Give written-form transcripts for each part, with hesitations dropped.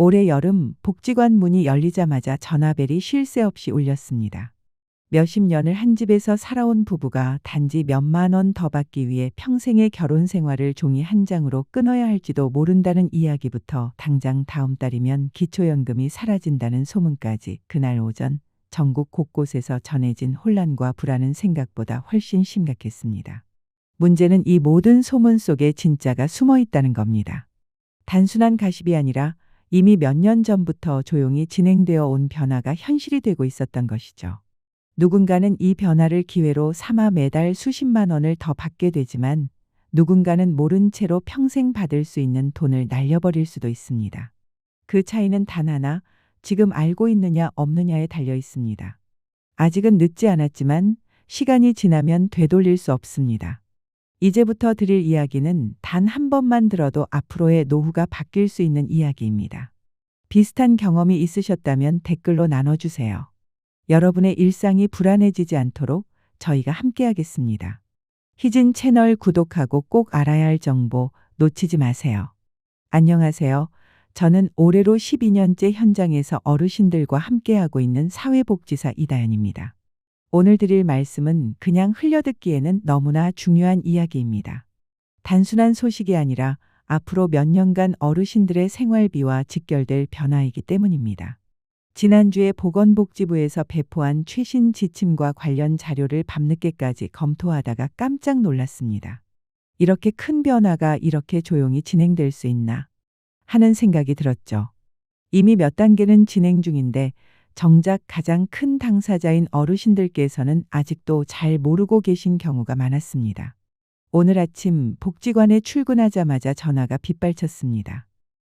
올해 여름 복지관 문이 열리자마자 전화벨이 쉴 새 없이 울렸습니다. 몇십 년을 한 집에서 살아온 부부가 단지 몇만 원 더 받기 위해 평생의 결혼 생활을 종이 한 장으로 끊어야 할지도 모른다는 이야기부터 당장 다음 달이면 기초연금이 사라진다는 소문까지 그날 오전 전국 곳곳에서 전해진 혼란과 불안은 생각보다 훨씬 심각했습니다. 문제는 이 모든 소문 속에 진짜가 숨어 있다는 겁니다. 단순한 가십이 아니라 이미 몇 년 전부터 조용히 진행되어 온 변화가 현실이 되고 있었던 것이죠. 누군가는 이 변화를 기회로 삼아 매달 수십만 원을 더 받게 되지만 누군가는 모른 채로 평생 받을 수 있는 돈을 날려버릴 수도 있습니다. 그 차이는 단 하나, 지금 알고 있느냐 없느냐에 달려 있습니다. 아직은 늦지 않았지만 시간이 지나면 되돌릴 수 없습니다. 이제부터 드릴 이야기는 단 한 번만 들어도 앞으로의 노후가 바뀔 수 있는 이야기입니다. 비슷한 경험이 있으셨다면 댓글로 나눠주세요. 여러분의 일상이 불안해지지 않도록 저희가 함께하겠습니다. 희진 채널 구독하고 꼭 알아야 할 정보 놓치지 마세요. 안녕하세요. 저는 올해로 12년째 현장에서 어르신들과 함께하고 있는 사회복지사 이다연입니다. 오늘 드릴 말씀은 그냥 흘려듣기에는 너무나 중요한 이야기입니다. 단순한 소식이 아니라 앞으로 몇 년간 어르신들의 생활비와 직결될 변화이기 때문입니다. 지난주에 보건복지부에서 배포한 최신 지침과 관련 자료를 밤늦게까지 검토하다가 깜짝 놀랐습니다. 이렇게 큰 변화가 이렇게 조용히 진행될 수 있나 하는 생각이 들었죠. 이미 몇 단계는 진행 중인데 정작 가장 큰 당사자인 어르신들께서는 아직도 잘 모르고 계신 경우가 많았습니다. 오늘 아침 복지관에 출근하자마자 전화가 빗발쳤습니다.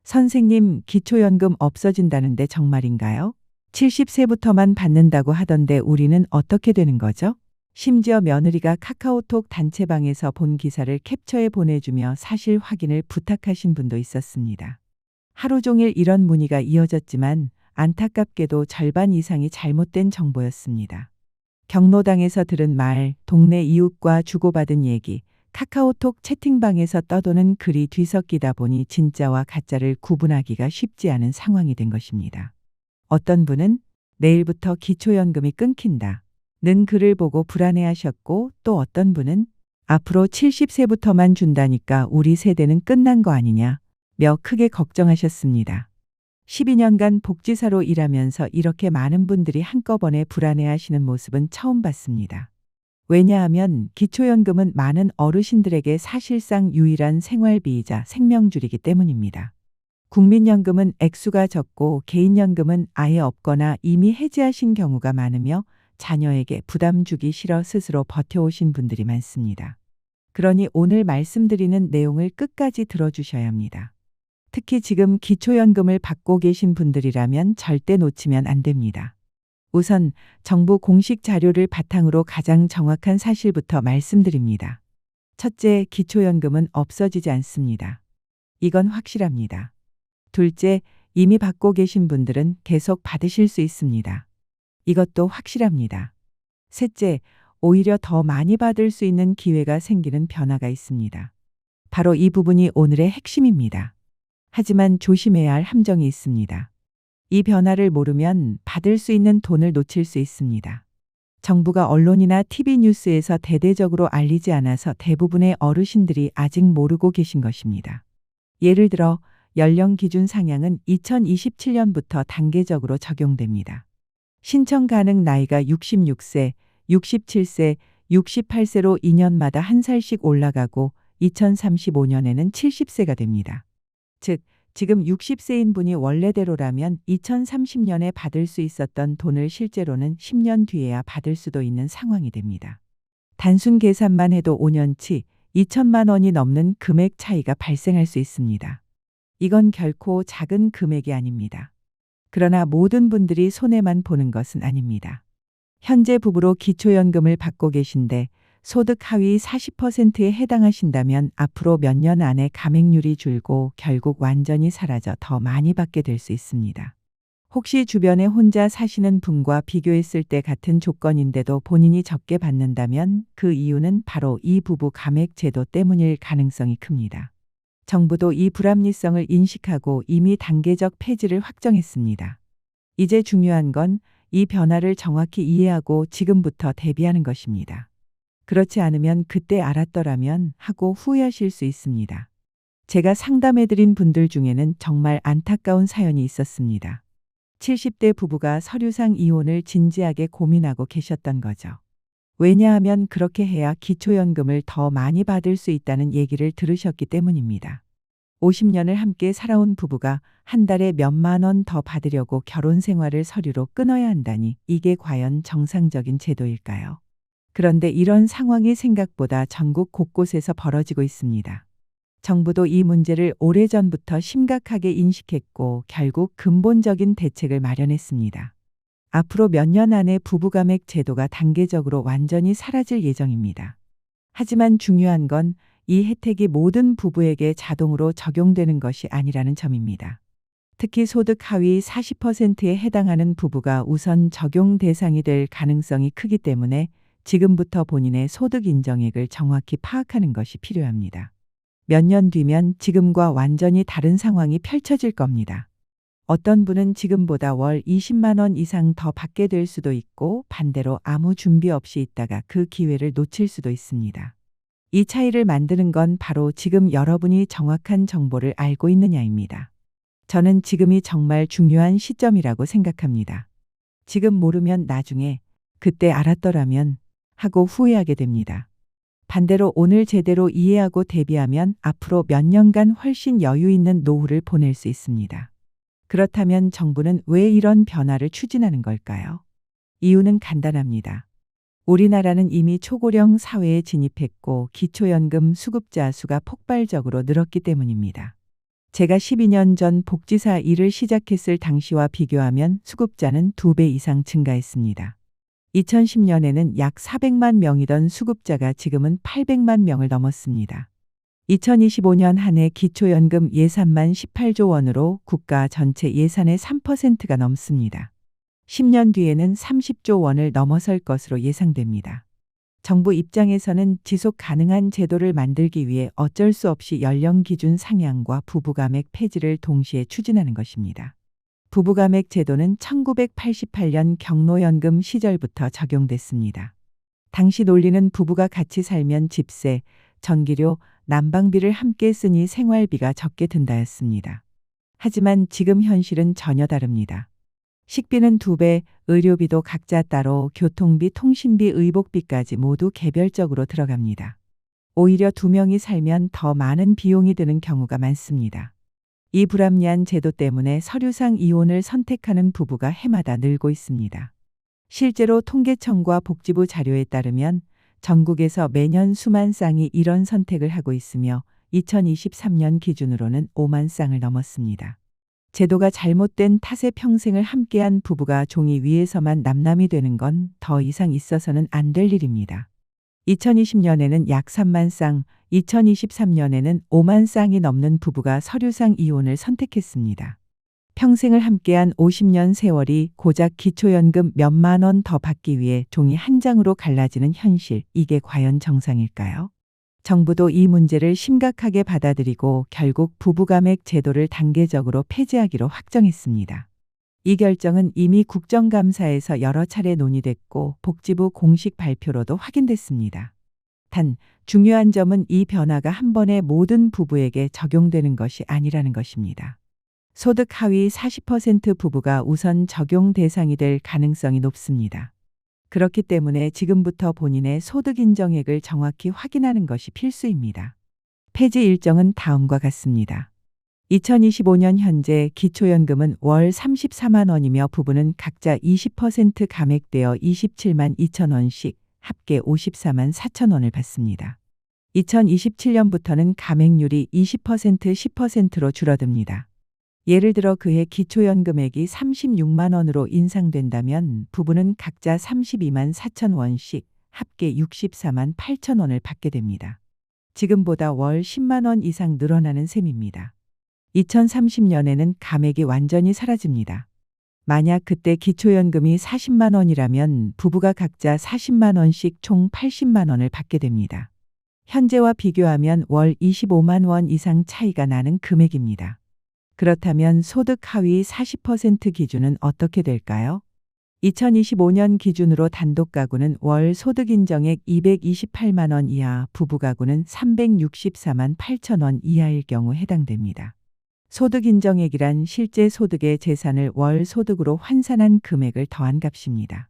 선생님, 기초연금 없어진다는데 정말인가요? 70세부터만 받는다고 하던데 우리는 어떻게 되는 거죠? 심지어 며느리가 카카오톡 단체방에서 본 기사를 캡처해 보내주며 사실 확인을 부탁하신 분도 있었습니다. 하루 종일 이런 문의가 이어졌지만 안타깝게도 절반 이상이 잘못된 정보였습니다. 경로당에서 들은 말, 동네 이웃과 주고받은 얘기, 카카오톡 채팅방에서 떠도는 글이 뒤섞이다 보니 진짜와 가짜를 구분하기가 쉽지 않은 상황이 된 것입니다. 어떤 분은 내일부터 기초연금이 끊긴다 는 글을 보고 불안해하셨고, 또 어떤 분은 앞으로 70세부터만 준다니까 우리 세대는 끝난 거 아니냐 며 크게 걱정하셨습니다. 12년간 복지사로 일하면서 이렇게 많은 분들이 한꺼번에 불안해하시는 모습은 처음 봤습니다. 왜냐하면 기초연금은 많은 어르신들에게 사실상 유일한 생활비이자 생명줄이기 때문입니다. 국민연금은 액수가 적고 개인연금은 아예 없거나 이미 해지하신 경우가 많으며 자녀에게 부담 주기 싫어 스스로 버텨오신 분들이 많습니다. 그러니 오늘 말씀드리는 내용을 끝까지 들어주셔야 합니다. 특히 지금 기초연금을 받고 계신 분들이라면 절대 놓치면 안 됩니다. 우선 정부 공식 자료를 바탕으로 가장 정확한 사실부터 말씀드립니다. 첫째, 기초연금은 없어지지 않습니다. 이건 확실합니다. 둘째, 이미 받고 계신 분들은 계속 받으실 수 있습니다. 이것도 확실합니다. 셋째, 오히려 더 많이 받을 수 있는 기회가 생기는 변화가 있습니다. 바로 이 부분이 오늘의 핵심입니다. 하지만 조심해야 할 함정이 있습니다. 이 변화를 모르면 받을 수 있는 돈을 놓칠 수 있습니다. 정부가 언론이나 TV 뉴스에서 대대적으로 알리지 않아서 대부분의 어르신들이 아직 모르고 계신 것입니다. 예를 들어 연령 기준 상향은 2027년부터 단계적으로 적용됩니다. 신청 가능 나이가 66세, 67세, 68세로 2년마다 한 살씩 올라가고 2035년에는 70세가 됩니다. 즉, 지금 60세인 분이 원래대로라면 2030년에 받을 수 있었던 돈을 실제로는 10년 뒤에야 받을 수도 있는 상황이 됩니다. 단순 계산만 해도 5년치 2천만 원이 넘는 금액 차이가 발생할 수 있습니다. 이건 결코 작은 금액이 아닙니다. 그러나 모든 분들이 손해만 보는 것은 아닙니다. 현재 부부로 기초연금을 받고 계신데 소득 하위 40%에 해당하신다면 앞으로 몇 년 안에 감액률이 줄고 결국 완전히 사라져 더 많이 받게 될 수 있습니다. 혹시 주변에 혼자 사시는 분과 비교했을 때 같은 조건인데도 본인이 적게 받는다면 그 이유는 바로 이 부부 감액 제도 때문일 가능성이 큽니다. 정부도 이 불합리성을 인식하고 이미 단계적 폐지를 확정했습니다. 이제 중요한 건 이 변화를 정확히 이해하고 지금부터 대비하는 것입니다. 그렇지 않으면 그때 알았더라면 하고 후회하실 수 있습니다. 제가 상담해드린 분들 중에는 정말 안타까운 사연이 있었습니다. 70대 부부가 서류상 이혼을 진지하게 고민하고 계셨던 거죠. 왜냐하면 그렇게 해야 기초연금을 더 많이 받을 수 있다는 얘기를 들으셨기 때문입니다. 50년을 함께 살아온 부부가 한 달에 몇만 원 더 받으려고 결혼 생활을 서류로 끊어야 한다니 이게 과연 정상적인 제도일까요? 그런데 이런 상황이 생각보다 전국 곳곳에서 벌어지고 있습니다. 정부도 이 문제를 오래전부터 심각하게 인식했고 결국 근본적인 대책을 마련했습니다. 앞으로 몇 년 안에 부부감액 제도가 단계적으로 완전히 사라질 예정입니다. 하지만 중요한 건 이 혜택이 모든 부부에게 자동으로 적용되는 것이 아니라는 점입니다. 특히 소득 하위 40%에 해당하는 부부가 우선 적용 대상이 될 가능성이 크기 때문에 지금부터 본인의 소득 인정액을 정확히 파악하는 것이 필요합니다. 몇 년 뒤면 지금과 완전히 다른 상황이 펼쳐질 겁니다. 어떤 분은 지금보다 월 20만 원 이상 더 받게 될 수도 있고 반대로 아무 준비 없이 있다가 그 기회를 놓칠 수도 있습니다. 이 차이를 만드는 건 바로 지금 여러분이 정확한 정보를 알고 있느냐입니다. 저는 지금이 정말 중요한 시점이라고 생각합니다. 지금 모르면 나중에 그때 알았더라면 하고 후회하게 됩니다. 반대로 오늘 제대로 이해하고 대비하면 앞으로 몇 년간 훨씬 여유 있는 노후를 보낼 수 있습니다. 그렇다면 정부는 왜 이런 변화를 추진하는 걸까요? 이유는 간단합니다. 우리나라는 이미 초고령 사회에 진입했고 기초연금 수급자 수가 폭발적으로 늘었기 때문입니다. 제가 12년 전 복지사 일을 시작했을 당시와 비교하면 수급자는 2배 이상 증가했습니다. 2010년에는 약 400만 명이던 수급자가 지금은 800만 명을 넘었습니다. 2025년 한 해 기초연금 예산만 18조 원으로 국가 전체 예산의 3%가 넘습니다. 10년 뒤에는 30조 원을 넘어설 것으로 예상됩니다. 정부 입장에서는 지속 가능한 제도를 만들기 위해 어쩔 수 없이 연령 기준 상향과 부부감액 폐지를 동시에 추진하는 것입니다. 부부감액 제도는 1988년 경로연금 시절부터 적용됐습니다. 당시 논리는 부부가 같이 살면 집세, 전기료, 난방비를 함께 쓰니 생활비가 적게 든다였습니다. 하지만 지금 현실은 전혀 다릅니다. 식비는 2배, 의료비도 각자 따로, 교통비, 통신비, 의복비까지 모두 개별적으로 들어갑니다. 오히려 2명이 살면 더 많은 비용이 드는 경우가 많습니다. 이 불합리한 제도 때문에 서류상 이혼을 선택하는 부부가 해마다 늘고 있습니다. 실제로 통계청과 복지부 자료에 따르면 전국에서 매년 수만 쌍이 이런 선택을 하고 있으며 2023년 기준으로는 5만 쌍을 넘었습니다. 제도가 잘못된 탓에 평생을 함께한 부부가 종이 위에서만 남남이 되는 건 더 이상 있어서는 안 될 일입니다. 2020년에는 약 3만 쌍, 2023년에는 5만 쌍이 넘는 부부가 서류상 이혼을 선택했습니다. 평생을 함께한 50년 세월이 고작 기초연금 몇만 원 더 받기 위해 종이 한 장으로 갈라지는 현실, 이게 과연 정상일까요? 정부도 이 문제를 심각하게 받아들이고 결국 부부감액 제도를 단계적으로 폐지하기로 확정했습니다. 이 결정은 이미 국정감사에서 여러 차례 논의됐고 복지부 공식 발표로도 확인됐습니다. 단, 중요한 점은 이 변화가 한 번에 모든 부부에게 적용되는 것이 아니라는 것입니다. 소득 하위 40% 부부가 우선 적용 대상이 될 가능성이 높습니다. 그렇기 때문에 지금부터 본인의 소득 인정액을 정확히 확인하는 것이 필수입니다. 폐지 일정은 다음과 같습니다. 2025년 현재 기초연금은 월 34만 원이며 부부는 각자 20% 감액되어 27만 2천 원씩 합계 54만 4천 원을 받습니다. 2027년부터는 감액률이 20%, 10%로 줄어듭니다. 예를 들어 그해 기초연금액이 36만 원으로 인상된다면 부부는 각자 32만 4천 원씩 합계 64만 8천 원을 받게 됩니다. 지금보다 월 10만 원 이상 늘어나는 셈입니다. 2030년에는 감액이 완전히 사라집니다. 만약 그때 기초연금이 40만 원이라면 부부가 각자 40만 원씩 총 80만 원을 받게 됩니다. 현재와 비교하면 월 25만 원 이상 차이가 나는 금액입니다. 그렇다면 소득 하위 40% 기준은 어떻게 될까요? 2025년 기준으로 단독 가구는 월 소득 인정액 228만 원 이하, 부부 가구는 364만 8천 원 이하일 경우 해당됩니다. 소득 인정액이란 실제 소득의 재산을 월 소득으로 환산한 금액을 더한 값입니다.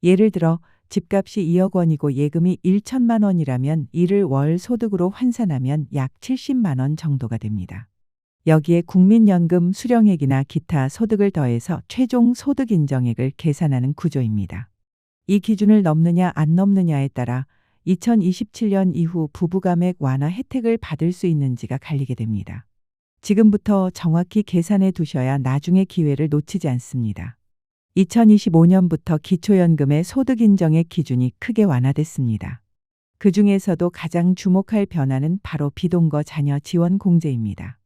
예를 들어 집값이 2억 원이고 예금이 1천만 원이라면 이를 월 소득으로 환산하면 약 70만 원 정도가 됩니다. 여기에 국민연금 수령액이나 기타 소득을 더해서 최종 소득 인정액을 계산하는 구조입니다. 이 기준을 넘느냐 안 넘느냐에 따라 2027년 이후 부부감액 완화 혜택을 받을 수 있는지가 갈리게 됩니다. 지금부터 정확히 계산해 두셔야 나중에 기회를 놓치지 않습니다. 2025년부터 기초연금의 소득 인정액 기준이 크게 완화됐습니다. 그 중에서도 가장 주목할 변화는 바로 비동거 자녀 지원 공제입니다.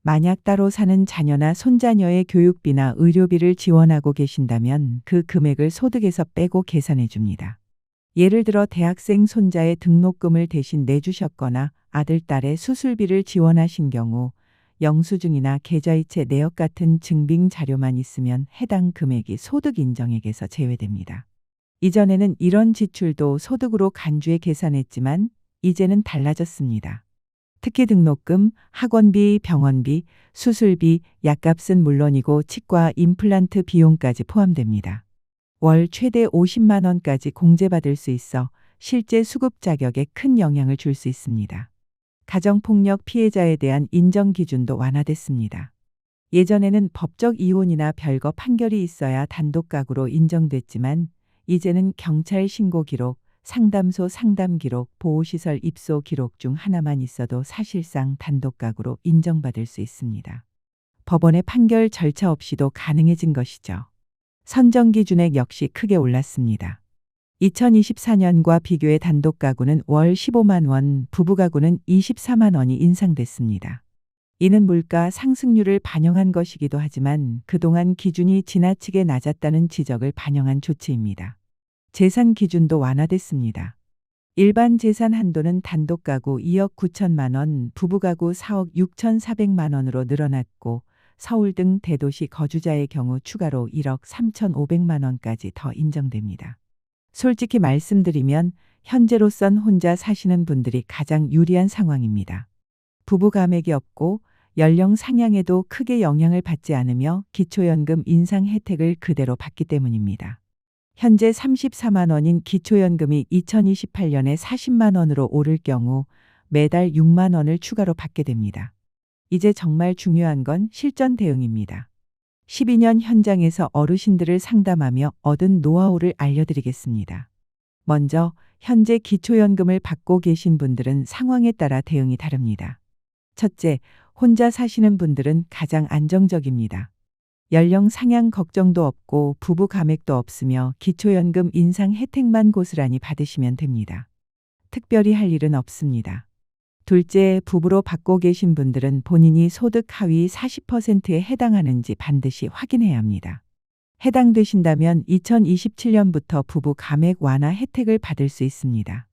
만약 따로 사는 자녀나 손자녀의 교육비나 의료비를 지원하고 계신다면 그 금액을 소득에서 빼고 계산해 줍니다. 예를 들어 대학생 손자의 등록금을 대신 내주셨거나 아들, 딸의 수술비를 지원하신 경우 영수증이나 계좌이체 내역 같은 증빙 자료만 있으면 해당 금액이 소득 인정액에서 제외됩니다. 이전에는 이런 지출도 소득으로 간주해 계산했지만 이제는 달라졌습니다. 특히 등록금, 학원비, 병원비, 수술비, 약값은 물론이고 치과 임플란트 비용까지 포함됩니다. 월 최대 50만 원까지 공제받을 수 있어 실제 수급 자격에 큰 영향을 줄 수 있습니다. 가정폭력 피해자에 대한 인정 기준도 완화됐습니다. 예전에는 법적 이혼이나 별거 판결이 있어야 단독 가구로 인정됐지만 이제는 경찰 신고 기록, 상담소 상담 기록, 보호시설 입소 기록 중 하나만 있어도 사실상 단독 가구로 인정받을 수 있습니다. 법원의 판결 절차 없이도 가능해진 것이죠. 선정 기준액 역시 크게 올랐습니다. 2024년과 비교해 단독 가구는 월 15만 원, 부부 가구는 24만 원이 인상됐습니다. 이는 물가 상승률을 반영한 것이기도 하지만 그동안 기준이 지나치게 낮았다는 지적을 반영한 조치입니다. 재산 기준도 완화됐습니다. 일반 재산 한도는 단독 가구 2억 9천만 원, 부부 가구 4억 6천4백만 원으로 늘어났고 서울 등 대도시 거주자의 경우 추가로 1억 3천5백만 원까지 더 인정됩니다. 솔직히 말씀드리면 현재로선 혼자 사시는 분들이 가장 유리한 상황입니다. 부부 감액이 없고 연령 상향에도 크게 영향을 받지 않으며 기초연금 인상 혜택을 그대로 받기 때문입니다. 현재 34만 원인 기초연금이 2028년에 40만 원으로 오를 경우 매달 6만 원을 추가로 받게 됩니다. 이제 정말 중요한 건 실전 대응입니다. 12년 현장에서 어르신들을 상담하며 얻은 노하우를 알려드리겠습니다. 먼저 현재 기초연금을 받고 계신 분들은 상황에 따라 대응이 다릅니다. 첫째, 혼자 사시는 분들은 가장 안정적입니다. 연령 상향 걱정도 없고 부부 감액도 없으며 기초연금 인상 혜택만 고스란히 받으시면 됩니다. 특별히 할 일은 없습니다. 둘째, 부부로 받고 계신 분들은 본인이 소득 하위 40%에 해당하는지 반드시 확인해야 합니다. 해당되신다면 2027년부터 부부 감액 완화 혜택을 받을 수 있습니다.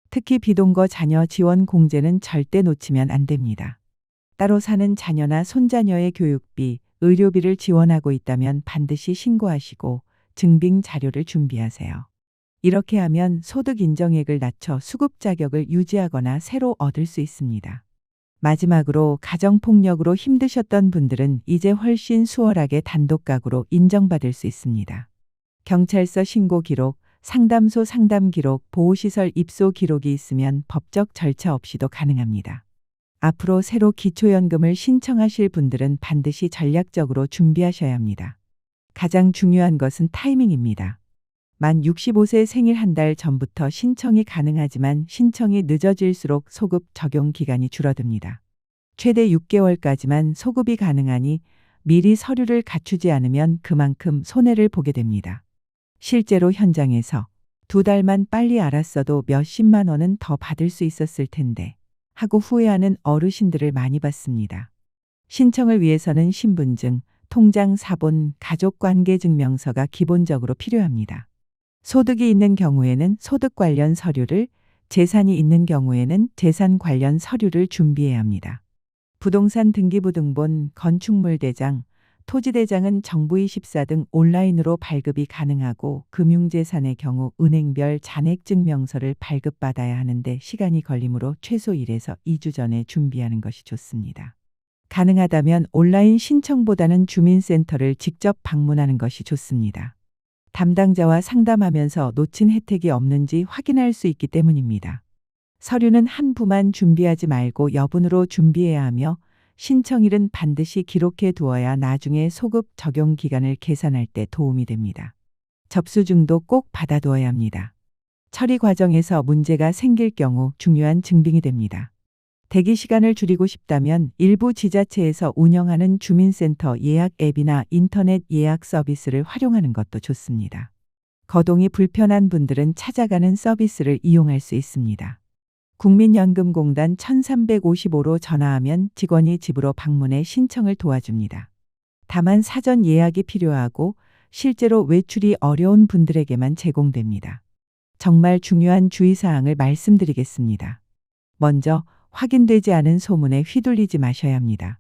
특히 비동거 자녀 지원 공제는 절대 놓치면 안 됩니다. 따로 사는 자녀나 손자녀의 교육비, 의료비를 지원하고 있다면 반드시 신고하시고 증빙 자료를 준비하세요. 이렇게 하면 소득 인정액을 낮춰 수급 자격을 유지하거나 새로 얻을 수 있습니다. 마지막으로 가정폭력으로 힘드셨던 분들은 이제 훨씬 수월하게 단독 가구로 인정받을 수 있습니다. 경찰서 신고 기록, 상담소 상담 기록, 보호시설 입소 기록이 있으면 법적 절차 없이도 가능합니다. 앞으로 새로 기초연금을 신청하실 분들은 반드시 전략적으로 준비하셔야 합니다. 가장 중요한 것은 타이밍입니다. 만 65세 생일 한 달 전부터 신청이 가능하지만 신청이 늦어질수록 소급 적용 기간이 줄어듭니다. 최대 6개월까지만 소급이 가능하니 미리 서류를 갖추지 않으면 그만큼 손해를 보게 됩니다. 실제로 현장에서 2달만 빨리 알았어도 몇십만 원은 더 받을 수 있었을 텐데 하고 후회하는 어르신들을 많이 봤습니다. 신청을 위해서는 신분증, 통장 사본, 가족관계증명서가 기본적으로 필요합니다. 소득이 있는 경우에는 소득 관련 서류를, 재산이 있는 경우에는 재산 관련 서류를 준비해야 합니다. 부동산 등기부 등본, 건축물 대장, 토지 대장은 정부24 등 온라인으로 발급이 가능하고 금융재산의 경우 은행별 잔액증명서를 발급받아야 하는데 시간이 걸리므로 최소 1에서 2주 전에 준비하는 것이 좋습니다. 가능하다면 온라인 신청보다는 주민센터를 직접 방문하는 것이 좋습니다. 담당자와 상담하면서 놓친 혜택이 없는지 확인할 수 있기 때문입니다. 서류는 한 부만 준비하지 말고 여분으로 준비해야 하며 신청일은 반드시 기록해 두어야 나중에 소급 적용 기간을 계산할 때 도움이 됩니다. 접수증도 꼭 받아두어야 합니다. 처리 과정에서 문제가 생길 경우 중요한 증빙이 됩니다. 대기 시간을 줄이고 싶다면 일부 지자체에서 운영하는 주민센터 예약 앱이나 인터넷 예약 서비스를 활용하는 것도 좋습니다. 거동이 불편한 분들은 찾아가는 서비스를 이용할 수 있습니다. 국민연금공단 1355로 전화하면 직원이 집으로 방문해 신청을 도와줍니다. 다만 사전 예약이 필요하고 실제로 외출이 어려운 분들에게만 제공됩니다. 정말 중요한 주의사항을 말씀드리겠습니다. 먼저 확인되지 않은 소문에 휘둘리지 마셔야 합니다.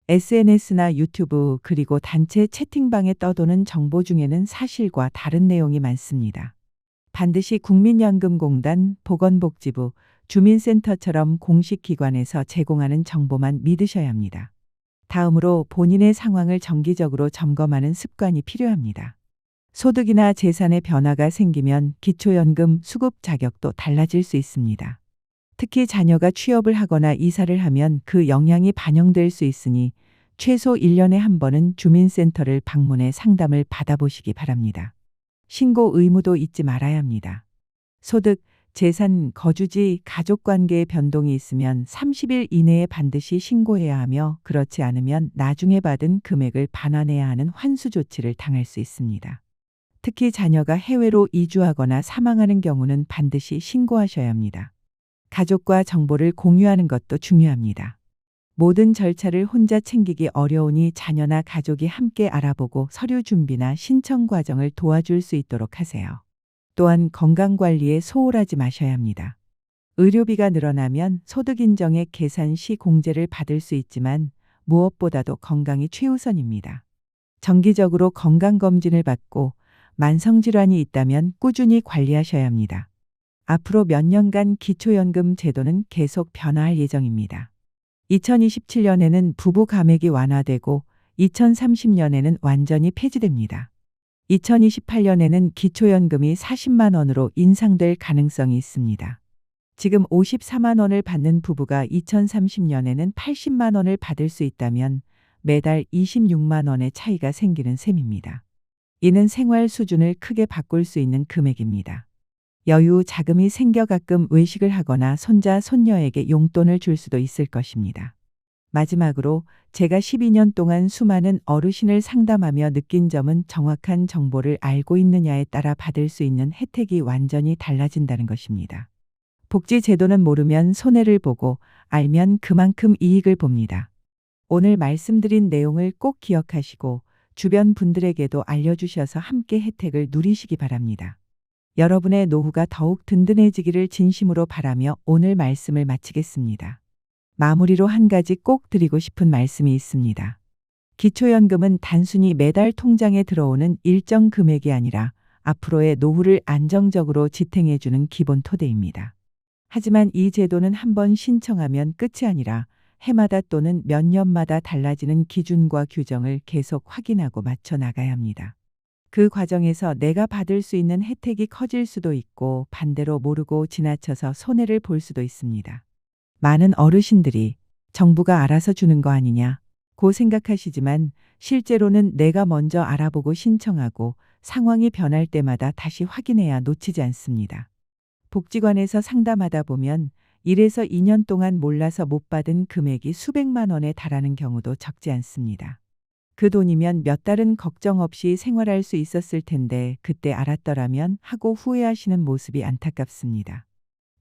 SNS나 유튜브 그리고 단체 채팅방에 떠도는 정보 중에는 사실과 다른 내용이 많습니다. 반드시 국민연금공단, 보건복지부, 주민센터처럼 공식 기관에서 제공하는 정보만 믿으셔야 합니다. 다음으로 본인의 상황을 정기적으로 점검하는 습관이 필요합니다. 소득이나 재산의 변화가 생기면 기초연금 수급 자격도 달라질 수 있습니다. 특히 자녀가 취업을 하거나 이사를 하면 그 영향이 반영될 수 있으니 최소 1년에 한 번은 주민센터를 방문해 상담을 받아보시기 바랍니다. 신고 의무도 잊지 말아야 합니다. 소득, 재산, 거주지, 가족관계의 변동이 있으면 30일 이내에 반드시 신고해야 하며 그렇지 않으면 나중에 받은 금액을 반환해야 하는 환수 조치를 당할 수 있습니다. 특히 자녀가 해외로 이주하거나 사망하는 경우는 반드시 신고하셔야 합니다. 가족과 정보를 공유하는 것도 중요합니다. 모든 절차를 혼자 챙기기 어려우니 자녀나 가족이 함께 알아보고 서류 준비나 신청 과정을 도와줄 수 있도록 하세요. 또한 건강관리에 소홀하지 마셔야 합니다. 의료비가 늘어나면 소득인정액 계산 시 공제를 받을 수 있지만 무엇보다도 건강이 최우선입니다. 정기적으로 건강검진을 받고 만성질환이 있다면 꾸준히 관리하셔야 합니다. 앞으로 몇 년간 기초연금 제도는 계속 변화할 예정입니다. 2027년에는 부부 감액이 완화되고 2030년에는 완전히 폐지됩니다. 2028년에는 기초연금이 40만 원으로 인상될 가능성이 있습니다. 지금 54만 원을 받는 부부가 2030년에는 80만 원을 받을 수 있다면 매달 26만 원의 차이가 생기는 셈입니다. 이는 생활 수준을 크게 바꿀 수 있는 금액입니다. 여유 자금이 생겨 가끔 외식을 하거나 손자, 손녀에게 용돈을 줄 수도 있을 것입니다. 마지막으로 제가 12년 동안 수많은 어르신을 상담하며 느낀 점은 정확한 정보를 알고 있느냐에 따라 받을 수 있는 혜택이 완전히 달라진다는 것입니다. 복지제도는 모르면 손해를 보고 알면 그만큼 이익을 봅니다. 오늘 말씀드린 내용을 꼭 기억하시고 주변 분들에게도 알려주셔서 함께 혜택을 누리시기 바랍니다. 여러분의 노후가 더욱 든든해지기를 진심으로 바라며 오늘 말씀을 마치겠습니다. 마무리로 한 가지 꼭 드리고 싶은 말씀이 있습니다. 기초연금은 단순히 매달 통장에 들어오는 일정 금액이 아니라 앞으로의 노후를 안정적으로 지탱해주는 기본 토대입니다. 하지만 이 제도는 한번 신청하면 끝이 아니라 해마다 또는 몇 년마다 달라지는 기준과 규정을 계속 확인하고 맞춰 나가야 합니다. 그 과정에서 내가 받을 수 있는 혜택이 커질 수도 있고 반대로 모르고 지나쳐서 손해를 볼 수도 있습니다. 많은 어르신들이 정부가 알아서 주는 거 아니냐고 생각하시지만 실제로는 내가 먼저 알아보고 신청하고 상황이 변할 때마다 다시 확인해야 놓치지 않습니다. 복지관에서 상담하다 보면 1에서 2년 동안 몰라서 못 받은 금액이 수백만 원에 달하는 경우도 적지 않습니다. 그 돈이면 몇 달은 걱정 없이 생활할 수 있었을 텐데 그때 알았더라면 하고 후회하시는 모습이 안타깝습니다.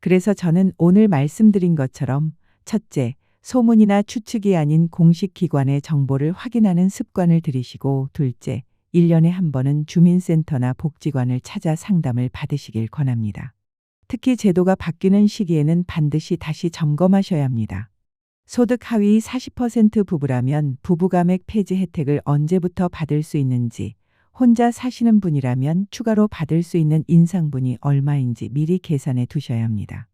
그래서 저는 오늘 말씀드린 것처럼 첫째, 소문이나 추측이 아닌 공식 기관의 정보를 확인하는 습관을 들이시고 둘째, 1년에 한 번은 주민센터나 복지관을 찾아 상담을 받으시길 권합니다. 특히 제도가 바뀌는 시기에는 반드시 다시 점검하셔야 합니다. 소득 하위 40% 부부라면 부부가맥 폐지 혜택을 언제부터 받을 수 있는지, 혼자 사시는 분이라면 추가로 받을 수 있는 인상분이 얼마인지 미리 계산해 두셔야 합니다.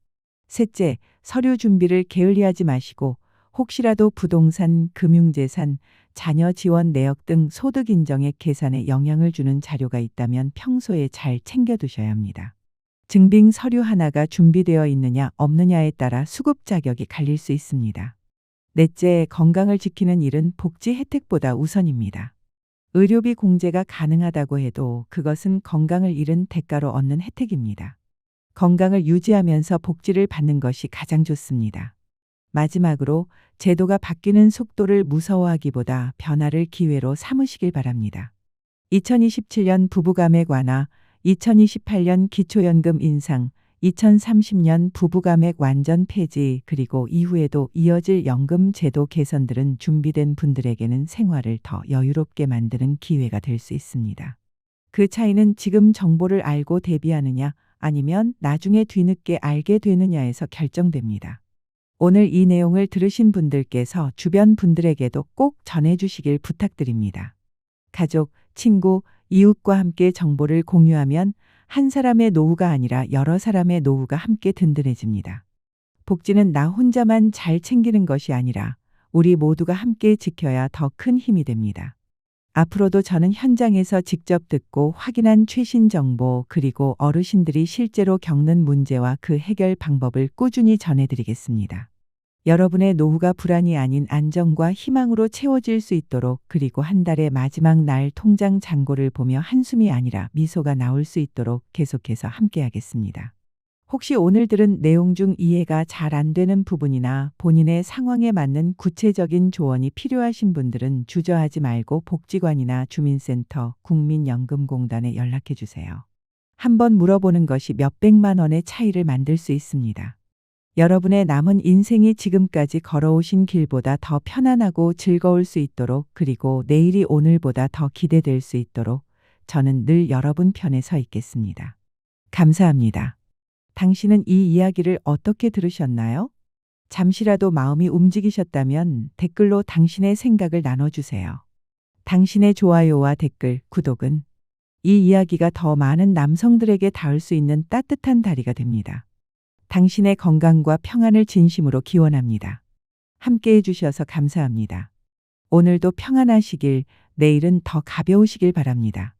셋째, 서류 준비를 게을리하지 마시고 혹시라도 부동산, 금융재산, 자녀 지원 내역 등 소득 인정액 계산에 영향을 주는 자료가 있다면 평소에 잘 챙겨두셔야 합니다. 증빙 서류 하나가 준비되어 있느냐 없느냐에 따라 수급 자격이 갈릴 수 있습니다. 넷째, 건강을 지키는 일은 복지 혜택보다 우선입니다. 의료비 공제가 가능하다고 해도 그것은 건강을 잃은 대가로 얻는 혜택입니다. 건강을 유지하면서 복지를 받는 것이 가장 좋습니다. 마지막으로 제도가 바뀌는 속도를 무서워하기보다 변화를 기회로 삼으시길 바랍니다. 2027년 부부가맥 완화, 2028년 기초연금 인상, 2030년 부부가맥 완전 폐지, 그리고 이후에도 이어질 연금 제도 개선들은 준비된 분들에게는 생활을 더 여유롭게 만드는 기회가 될 수 있습니다. 그 차이는 지금 정보를 알고 대비하느냐 아니면 나중에 뒤늦게 알게 되느냐에서 결정됩니다. 오늘 이 내용을 들으신 분들께서 주변 분들에게도 꼭 전해주시길 부탁드립니다. 가족, 친구, 이웃과 함께 정보를 공유하면 한 사람의 노후가 아니라 여러 사람의 노후가 함께 든든해집니다. 복지는 나 혼자만 잘 챙기는 것이 아니라 우리 모두가 함께 지켜야 더 큰 힘이 됩니다. 앞으로도 저는 현장에서 직접 듣고 확인한 최신 정보 그리고 어르신들이 실제로 겪는 문제와 그 해결 방법을 꾸준히 전해드리겠습니다. 여러분의 노후가 불안이 아닌 안정과 희망으로 채워질 수 있도록, 그리고 한 달의 마지막 날 통장 잔고를 보며 한숨이 아니라 미소가 나올 수 있도록 계속해서 함께하겠습니다. 혹시 오늘 들은 내용 중 이해가 잘 안 되는 부분이나 본인의 상황에 맞는 구체적인 조언이 필요하신 분들은 주저하지 말고 복지관이나 주민센터, 국민연금공단에 연락해 주세요. 한번 물어보는 것이 몇백만 원의 차이를 만들 수 있습니다. 여러분의 남은 인생이 지금까지 걸어오신 길보다 더 편안하고 즐거울 수 있도록, 그리고 내일이 오늘보다 더 기대될 수 있도록 저는 늘 여러분 편에 서 있겠습니다. 감사합니다. 당신은 이 이야기를 어떻게 들으셨나요? 잠시라도 마음이 움직이셨다면 댓글로 당신의 생각을 나눠주세요. 당신의 좋아요와 댓글, 구독은 이 이야기가 더 많은 남성들에게 닿을 수 있는 따뜻한 다리가 됩니다. 당신의 건강과 평안을 진심으로 기원합니다. 함께 해주셔서 감사합니다. 오늘도 평안하시길, 내일은 더 가벼우시길 바랍니다.